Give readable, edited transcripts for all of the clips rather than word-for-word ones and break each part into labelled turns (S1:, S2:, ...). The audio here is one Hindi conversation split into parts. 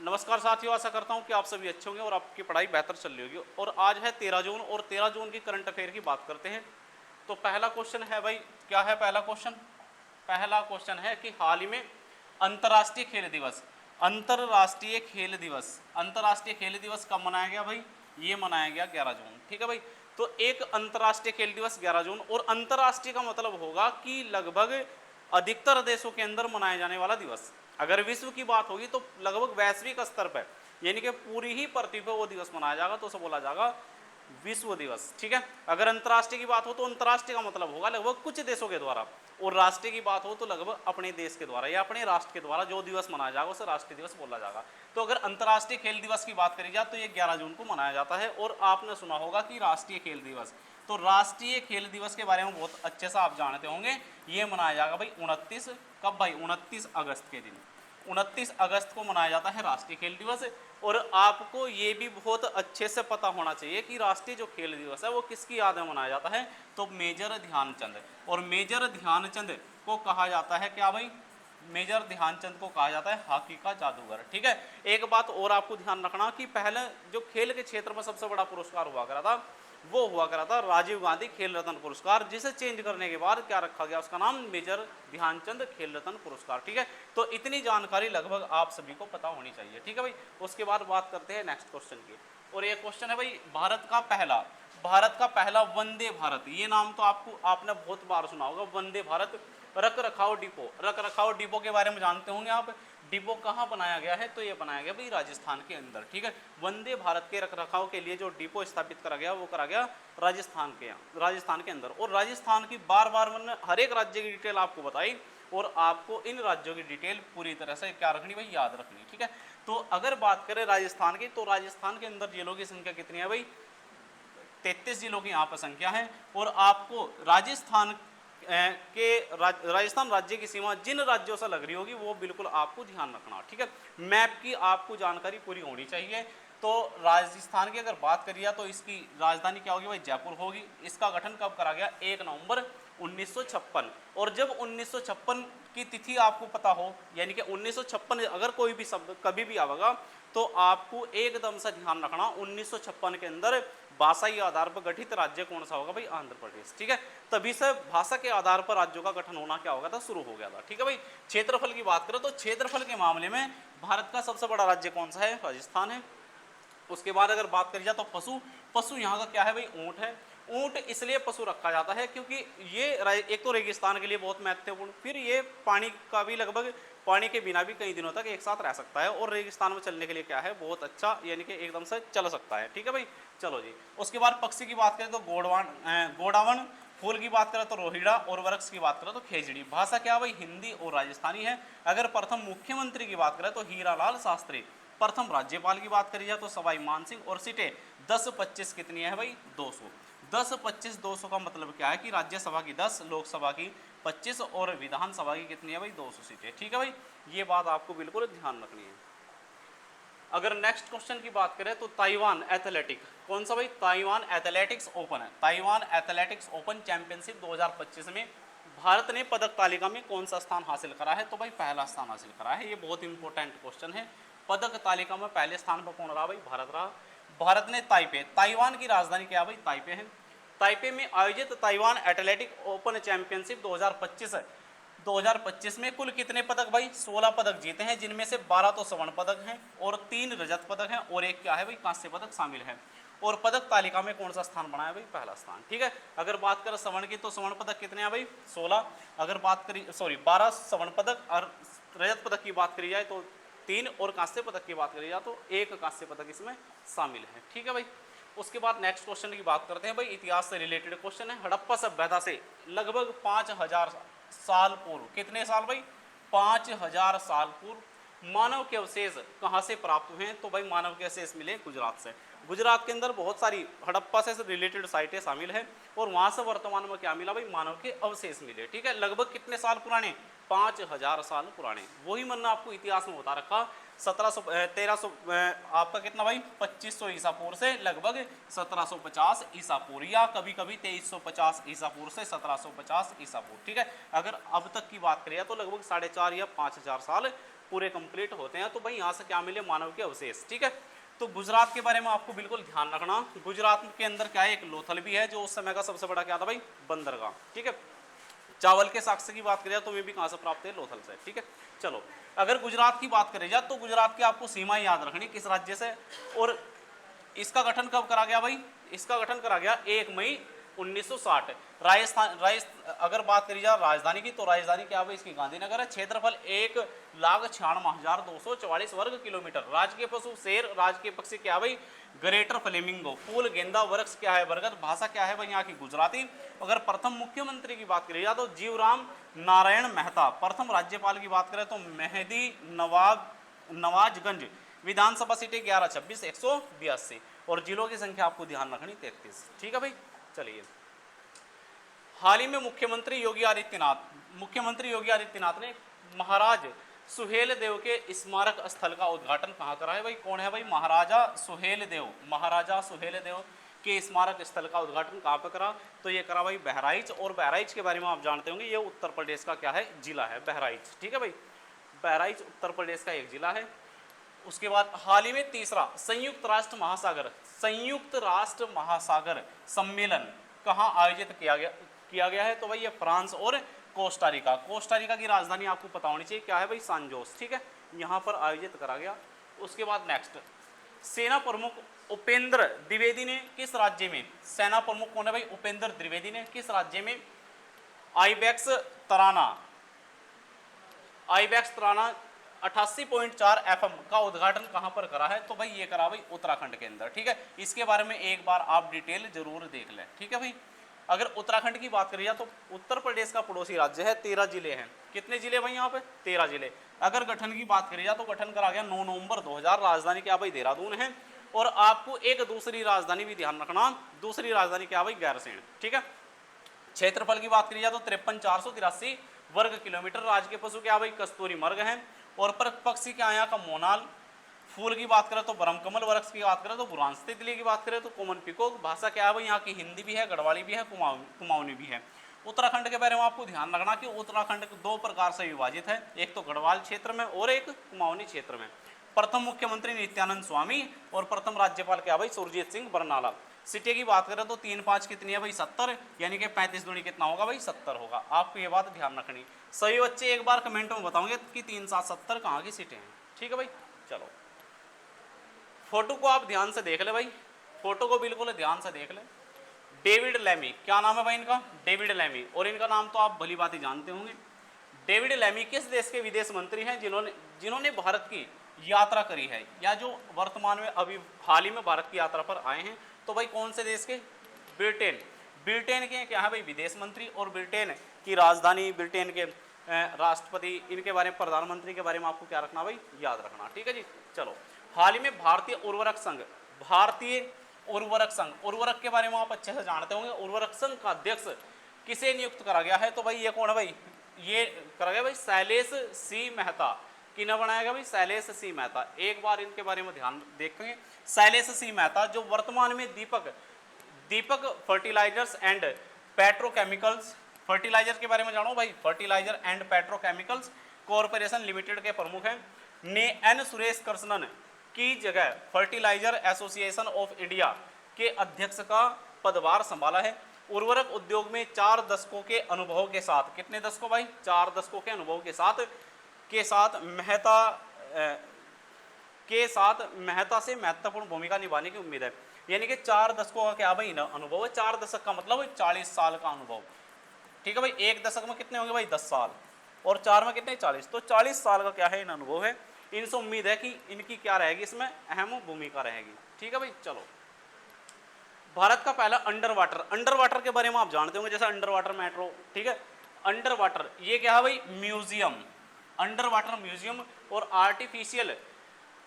S1: नमस्कार साथियों, आशा करता हूं कि आप सभी अच्छे होंगे और आपकी पढ़ाई बेहतर चल रही होगी। और आज है 13 जून और 13 जून की करंट अफेयर की बात करते हैं। तो पहला क्वेश्चन है भाई, क्या है पहला क्वेश्चन? पहला क्वेश्चन है कि हाल ही में अंतर्राष्ट्रीय खेल दिवस अंतर्राष्ट्रीय खेल दिवस अंतर्राष्ट्रीय खेल दिवस कब मनाया गया भाई? ये मनाया गया 11 जून। ठीक है भाई। तो एक अंतर्राष्ट्रीय खेल दिवस 11 जून, और अंतर्राष्ट्रीय का मतलब होगा कि लगभग अधिकतर देशों के अंदर मनाया जाने वाला दिवस। अगर विश्व की बात होगी तो लगभग वैश्विक स्तर पर, यानी कि पूरी ही पृथ्वी पर वो दिवस मनाया जाएगा, तो उसे बोला जाएगा विश्व दिवस। ठीक है। अगर अंतर्राष्ट्रीय की बात हो तो अंतर्राष्ट्रीय का मतलब होगा लगभग कुछ देशों के द्वारा, और राष्ट्रीय की बात हो तो लगभग अपने देश के द्वारा या अपने राष्ट्र के द्वारा जो दिवस मनाया जाएगा उसे राष्ट्रीय दिवस बोला जाएगा। तो अगर अंतर्राष्ट्रीय खेल दिवस की बात करी जाए तो ये 11 जून को मनाया जाता है। और आपने सुना होगा कि राष्ट्रीय खेल दिवस, तो राष्ट्रीय खेल दिवस के बारे में बहुत अच्छे से आप जानते होंगे। ये मनाया जाएगा भाई 29, कब भाई? 29 अगस्त के दिन। 29 अगस्त को मनाया जाता है राष्ट्रीय खेल दिवस। और आपको ये भी बहुत अच्छे से पता होना चाहिए कि राष्ट्रीय जो खेल दिवस है वो किसकी याद में मनाया जाता है? तो मेजर ध्यानचंद। और मेजर ध्यानचंद को कहा जाता है क्या भाई? मेजर ध्यानचंद को कहा जाता है हॉकी का जादूगर। ठीक है। एक बात और आपको ध्यान रखना कि पहले जो खेल के क्षेत्र में सबसे बड़ा पुरस्कार हुआ करा था, वो हुआ करा था राजीव गांधी खेल रत्न पुरस्कार, जिसे चेंज करने के बाद क्या रखा गया? उसका नाम मेजर ध्यानचंद खेल रत्न पुरस्कार। ठीक है। तो इतनी जानकारी लगभग आप सभी को पता होनी चाहिए। ठीक है भाई। उसके बाद बात करते हैं नेक्स्ट क्वेश्चन की। और ये क्वेश्चन है भाई, भारत का पहला वंदे भारत। ये नाम तो आपने बहुत बार सुना होगा, वंदे भारत रख रखाव डिपो के बारे में जानते होंगे आप। डिपो कहाँ बनाया गया है? तो ये बनाया गया भाई राजस्थान के अंदर। ठीक है। वंदे भारत के रख रखाव के लिए जो डिपो स्थापित करा गया वो करा गया राजस्थान के अंदर। और राजस्थान की बार बार मैंने हर एक राज्य की डिटेल आपको बताई, और आपको इन राज्यों की डिटेल पूरी तरह से क्या रखनी भाई? याद रखनी। ठीक है। तो अगर बात करें राजस्थान की, तो राजस्थान के अंदर जिलों की संख्या कितनी है भाई? 33 जिलों की यहाँ पर संख्या है। और आपको राजस्थान राजस्थान राज्य की सीमा जिन राज्यों से लग रही होगी वो बिल्कुल आपको ध्यान रखना। ठीक है। मैप की आपको जानकारी पूरी होनी चाहिए। तो राजस्थान की अगर बात करिए तो इसकी राजधानी क्या होगी भाई? जयपुर होगी। इसका गठन कब करा गया? 1 नवंबर 1956। और जब 1956 की तिथि आपको पता हो, यानी कि 1956 अगर कोई भी शब्द कभी भी आवेगा तो आपको एकदम से ध्यान रखना 1956 के अंदर भाषाई आधार पर गठित राज्य कौन सा होगा भाई? आंध्र प्रदेश। ठीक है। तभी से भाषा के आधार पर राज्यों का गठन होना क्या होगा था? शुरू हो गया था। ठीक है भाई। क्षेत्रफल की बात करें तो क्षेत्रफल के मामले में भारत का सबसे बड़ा राज्य कौन सा है? राजस्थान है। उसके बाद अगर बात करी जाए तो पशु यहाँ का क्या है भाई? ऊंट है। ऊंट इसलिए पशु रखा जाता है क्योंकि ये एक तो रेगिस्तान के लिए बहुत महत्वपूर्ण, फिर ये पानी का भी लगभग पानी के बिना भी कई दिनों तक एक साथ रह सकता है, और रेगिस्तान में चलने के लिए क्या है? बहुत अच्छा, यानी कि एकदम से चल सकता है। ठीक है भाई। चलो जी। उसके बाद पक्षी की बात करें तो गोडावण। फूल की बात करें तो रोहिड़ा, और वृक्ष की बात करें तो खेजड़ी। भाषा क्या भाई? हिंदी और राजस्थानी है। अगर प्रथम मुख्यमंत्री की बात करें तो हीरालाल शास्त्री। प्रथम राज्यपाल की बात करी जाए तो सवाई मानसिंह। और सीटें 10-25 कितनी है भाई? 200। 10-25 200 का मतलब क्या है कि राज्यसभा की 10, लोकसभा की 25 और विधानसभा की कितनी है भाई? 200 सीटें। ठीक है भाई। ये बात आपको बिल्कुल ध्यान रखनी है। अगर नेक्स्ट क्वेश्चन की बात करें तो ताइवान एथलेटिक, कौन सा भाई? ताइवान एथलेटिक्स ओपन है। ताइवान एथलेटिक्स ओपन चैंपियनशिप 2025 में भारत ने पदक तालिका में कौन सा स्थान हासिल करा है? तो भाई पहला स्थान हासिल करा है। ये बहुत इंपॉर्टेंट क्वेश्चन है। पदक तालिका में पहले स्थान पर कौन रहा भाई? भारत रहा। भारत ने ताइवान की राजधानी क्या भाई? ताइपे है। ताइपे में आयोजित ताइवान एथलेटिक ओपन चैंपियनशिप 2025 में कुल कितने पदक भाई? 16 पदक जीते हैं, जिनमें से 12 तो स्वर्ण पदक हैं और 3 रजत पदक हैं, और एक क्या है भाई? कांस्य पदक शामिल है। और पदक तालिका में कौन सा स्थान बना है भाई? पहला स्थान। ठीक है। अगर बात करें स्वर्ण की तो स्वर्ण पदक कितने हैं भाई? 16। अगर बात करी 12 स्वर्ण पदक, और रजत पदक की बात करी जाए तो 3, और कांस्य पदक की बात करी जाए तो 1 कांस्य पदक इसमें शामिल है। ठीक है भाई। उसके बाद नेक्स्ट क्वेश्चन की बात करते हैं भाई। इतिहास से रिलेटेड क्वेश्चन है। हड़प्पा सभ्यता से लगभग 5000 साल पूर्व, कितने साल भाई? 5000 साल पूर्व मानव के अवशेष कहाँ से प्राप्त हुए हैं? तो भाई मानव के अवशेष मिले गुजरात से। गुजरात के अंदर बहुत सारी हड़प्पा से रिलेटेड साइटें शामिल है, और वहां से वर्तमान में क्या मिला भाई? मानव के अवशेष मिले। ठीक है। लगभग कितने साल पुराने? 5000 साल पुराने। वही मैंने आपको इतिहास में बता रखा। 1300 आपका कितना भाई? 2500 ईसा पूर्व से लगभग 1750 ईसा पूर्व, या कभी कभी 2350 ईसा पूर्व से 1750 ईसा पूर्व। ठीक है। अगर अब तक की बात करें तो लगभग 4.5 या 5000 साल पूरे कंप्लीट होते हैं तो भाई यहाँ से क्या मिले, मानव के अवशेष। ठीक है, तो गुजरात के बारे में आपको बिल्कुल ध्यान रखना, गुजरात के अंदर क्या है, एक लोथल भी है जो उस समय का सबसे बड़ा क्या था भाई, बंदरगाह। ठीक है, चावल के साक्ष्य की बात करें तो वे भी कहाँ से प्राप्त है, लोथल से। ठीक है, चलो अगर गुजरात की बात करें जाए तो गुजरात की आपको सीमाएं याद रखनी किस राज्य से, और इसका गठन कब करा गया भाई, इसका गठन करा गया 1 मई 1960। अगर बात करी जाए राजधानी की तो राजधानी क्या है इसकी, गांधीनगर है। क्षेत्रफल 1,96,244 वर्ग किलोमीटर। राजकीय पशु शेर, राजकीय पक्षी क्या है भाई, ग्रेटर फ्लेमिंगो। फूल गेंदा, वृक्ष क्या है, बरगद। भाषा क्या है भाई यहाँ की, गुजराती। अगर प्रथम मुख्यमंत्री की बात करी जाए तो जीवराम नारायण मेहता। प्रथम राज्यपाल की बात करें तो मेहदी नवाजगंज। विधानसभा सीटें 11, 26, 182 और जिलों की संख्या आपको ध्यान रखनी 33। ठीक है भाई, चलिए हाल ही में मुख्यमंत्री योगी आदित्यनाथ ने महाराज सुहेल देव के स्मारक स्थल का उद्घाटन कहाँ करा है भाई, कौन है भाई, महाराजा सुहेल देव के स्मारक स्थल का उद्घाटन कहाँ पे करा, तो ये करा भाई बहराइच। और बहराइच के बारे में आप जानते होंगे ये उत्तर प्रदेश का क्या है, जिला है बहराइच। ठीक है भाई, बहराइच उत्तर प्रदेश का एक जिला है। उसके बाद हाल ही में तीसरा संयुक्त राष्ट्र महासागर सम्मेलन कहाँ आयोजित किया गया है, तो भाई ये फ्रांस और कोस्टारिका की राजधानी आपको पता होनी चाहिए क्या है भाई, सांजोस। ठीक है, यहाँ पर आयोजित करा गया। उसके बाद नेक्स्ट, सेना प्रमुख उपेंद्र द्विवेदी ने किस राज्य में, सेना प्रमुख कौन है भाई, उपेंद्र द्विवेदी ने किस राज्य में आईबैक्स तराना 88.4 FM का उद्घाटन कहां पर करा है, तो भाई ये करा भाई उत्तराखंड के अंदर। ठीक है, इसके बारे में एक बार आप डिटेल जरूर देख लें। ठीक है भाई, अगर उत्तराखंड की बात करिए तो उत्तर प्रदेश का पड़ोसी राज्य है, 13 जिले हैं। कितने जिले भाई यहाँ पे, 13 जिले। अगर गठन की बात करिए तो गठन करा गया 9 नवंबर 2000। राजधानी क्या भाई, देहरादून है। और आपको एक दूसरी राजधानी भी ध्यान रखना, दूसरी राजधानी क्या भाई, गैरसैंण। ठीक है, क्षेत्रफल की बात करी जाए तो 53,483 वर्ग किलोमीटर। राजकीय पशु क्या भाई, कस्तूरी मृग है। और पर पक्षी क्या यहाँ का मोनाल। फूल की बात करें तो ब्रह्मकमल, वृक्ष की बात करें तो बुरांश, तितली की बात करें तो कॉमन पिकॉक। भाषा क्या है भाई यहाँ की, हिंदी भी है, गढ़वाली भी है, कुमाऊनी भी है। उत्तराखंड के बारे में आपको ध्यान रखना कि उत्तराखंड 2 प्रकार से विभाजित है, एक तो गढ़वाल क्षेत्र में और एक कुमाऊनी क्षेत्र में। प्रथम मुख्यमंत्री नित्यानंद स्वामी और प्रथम राज्यपाल क्या भाई, सुरजीत सिंह बरनाला। सीटें की बात करें तो 3 5 कितनी है भाई, 70, यानी कि 35 दूनी कितना होगा भाई, 70 होगा। आपको ये बात ध्यान रखनी। सही बच्चे एक बार कमेंट में बताओगे कि 3 7 70 कहाँ की सीटें हैं। ठीक है भाई, चलो फोटो को आप ध्यान से देख ले भाई, फोटो को बिल्कुल ध्यान से देख ले। डेविड लैमी, क्या नाम है भाई इनका, डेविड लैमी। और इनका नाम तो आप भली बात ही जानते होंगे। डेविड लैमी किस देश के विदेश मंत्री हैं जिन्होंने भारत की यात्रा करी है, या जो वर्तमान में अभी हाल ही में भारत की यात्रा पर आए हैं, तो भाई कौन से देश के, ब्रिटेन के क्या है भाई विदेश मंत्री। और ब्रिटेन की राजधानी, ब्रिटेन के राष्ट्रपति, इनके बारे में, प्रधानमंत्री के बारे में आपको क्या रखना भाई, याद रखना। ठीक है जी, चलो हाल ही में भारतीय उर्वरक के बारे में आप अच्छे से जानते होंगे। उर्वरक संघ का अध्यक्ष किसे नियुक्त करा गया है, तो भाई ये कौन है भाई, ये करा गया भाई शैलेश सी मेहता। किन्हें बनाया गया भाई, शैलेश सी मेहता। एक बार इनके बारे में ध्यान देखेंगे। शैलेश सी मेहता जो वर्तमान में Deepak fertilisers and petrochemicals, fertiliser के बारे में जानो भाई, fertiliser and petrochemicals corporation limited के प्रमुख हैं, ने एन सुरेश कृष्णन की जगह फर्टिलाइजर एसोसिएशन ऑफ इंडिया के अध्यक्ष का पदभार संभाला है। उर्वरक उद्योग में 4 दशकों के अनुभव के साथ, कितने दशकों भाई, 4 दशकों के अनुभव के साथ मेहता से महत्वपूर्ण भूमिका निभाने की उम्मीद है। यानी कि 4 दशकों का क्या भाई अनुभव है, 4 दशक का मतलब 40 साल का अनुभव। ठीक है भाई, एक दशक में कितने होंगे भाई, 10 साल, और 4 में कितने, 40, तो 40 साल का क्या है इन अनुभव है। इनसे उम्मीद है कि इनकी क्या रहेगी, इसमें अहम भूमिका रहेगी। ठीक है भाई, चलो भारत का पहला अंडर वाटर के बारे में आप जानते होंगे, जैसे अंडर वाटर मेट्रो। ठीक है, अंडर वाटर ये क्या है भाई, म्यूजियम, अंडर वाटर म्यूजियम और आर्टिफिशियल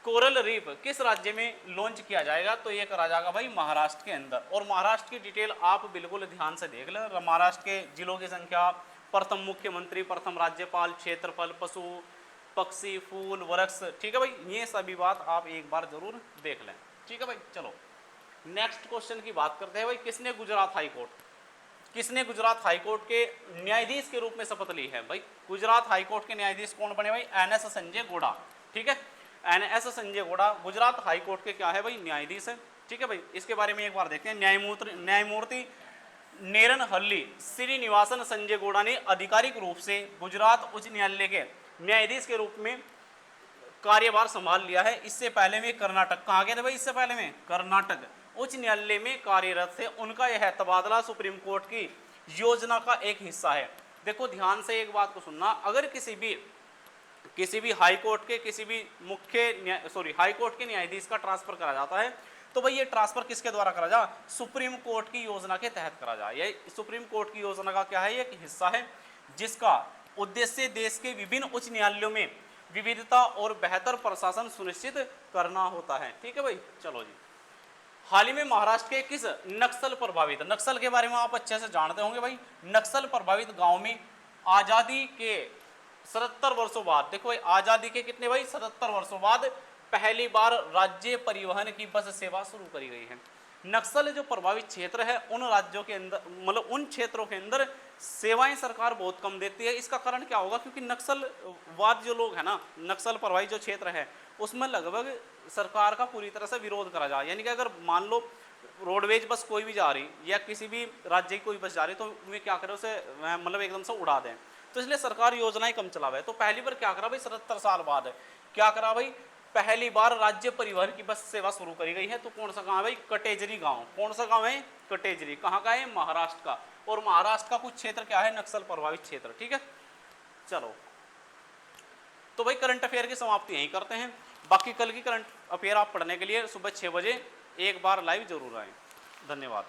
S1: कोरल रीफ किस राज्य में लॉन्च किया जाएगा, तो ये करा जाएगा भाई महाराष्ट्र के अंदर। और महाराष्ट्र की डिटेल आप बिल्कुल ध्यान से देख लें। महाराष्ट्र के जिलों की संख्या, प्रथम मुख्यमंत्री, प्रथम राज्यपाल, क्षेत्रफल, पशु पक्षी, फूल, वृक्ष। ठीक है भाई, ये सभी बात आप एक बार जरूर देख लें। ठीक है भाई, चलो नेक्स्ट क्वेश्चन की बात करते हैं भाई, किसने गुजरात हाई कोर्ट, किसने गुजरात हाईकोर्ट के न्यायाधीश के रूप में शपथ ली है? भाई गुजरात हाईकोर्ट के न्यायाधीश कौन बने भाई? एनएस संजय गोड़ा। ठीक है, एनएस संजय गोड़ा गुजरात हाईकोर्ट के क्या है भाई? न्यायाधीश है। ठीक है भाई, इसके बारे में एक बार देखते हैं। न्यायमूर्ति नेरन हल्ली श्रीनिवासन संजय गोड़ा ने आधिकारिक रूप से गुजरात उच्च न्यायालय के न्यायाधीश के रूप में कार्यभार संभाल लिया है। इससे पहले में कर्नाटक, कहाँ गए थे भाई? इससे पहले में कर्नाटक उच्च न्यायालय में कार्यरत थे। उनका यह तबादला सुप्रीम कोर्ट की योजना का एक हिस्सा है। देखो ध्यान से एक बात को सुनना, अगर किसी भी हाई कोर्ट के किसी भी हाई कोर्ट के न्यायाधीश का ट्रांसफर करा जाता है तो भाई ये ट्रांसफर किसके द्वारा करा जा? सुप्रीम कोर्ट की योजना के तहत करा जाए। ये सुप्रीम कोर्ट की योजना का क्या है? एक हिस्सा है जिसका उद्देश्य देश के विभिन्न उच्च न्यायालयों में विविधता और बेहतर प्रशासन सुनिश्चित करना होता है। ठीक है भाई, चलो जी। हाल ही में महाराष्ट्र के किस नक्सल प्रभावित, नक्सल के बारे में आप अच्छे से जानते होंगे भाई, नक्सल प्रभावित गांव में आजादी के 77 वर्षों बाद, देखो भाई आजादी के कितने भाई? 77 वर्षों बाद पहली बार राज्य परिवहन की बस सेवा शुरू करी गई है। नक्सल जो प्रभावित क्षेत्र है उन राज्यों के अंदर, मतलब उन क्षेत्रों के अंदर सेवाएं सरकार बहुत कम देती है। इसका कारण क्या होगा? क्योंकि नक्सलवाद जो लोग है ना, नक्सल प्रभावित जो क्षेत्र है उसमें लगभग सरकार का पूरी तरह से विरोध करा जाए। यानी कि अगर मान लो रोडवेज बस कोई भी जा रही या किसी भी राज्य की कोई बस जा रही तो वे क्या करें, उसे मतलब एकदम से उड़ा दें। तो इसलिए सरकार योजनाएं कम चलावे। तो पहली बार क्या करा भाई? 77 साल बाद क्या करा भाई? पहली बार राज्य परिवहन की बस सेवा शुरू करी गई है। तो कौन सा गांव है भाई? कटेजरी गांव। कौन सा गांव है? कटेजरी। कहाँ का है? महाराष्ट्र का। और महाराष्ट्र का कुछ क्षेत्र क्या है? नक्सल प्रभावित क्षेत्र। ठीक है, चलो तो भाई करंट अफेयर की समाप्ति यहीं करते हैं। बाकी कल की करंट अफेयर आप पढ़ने के लिए सुबह 6 बजे एक बार लाइव जरूर आएँ। धन्यवाद।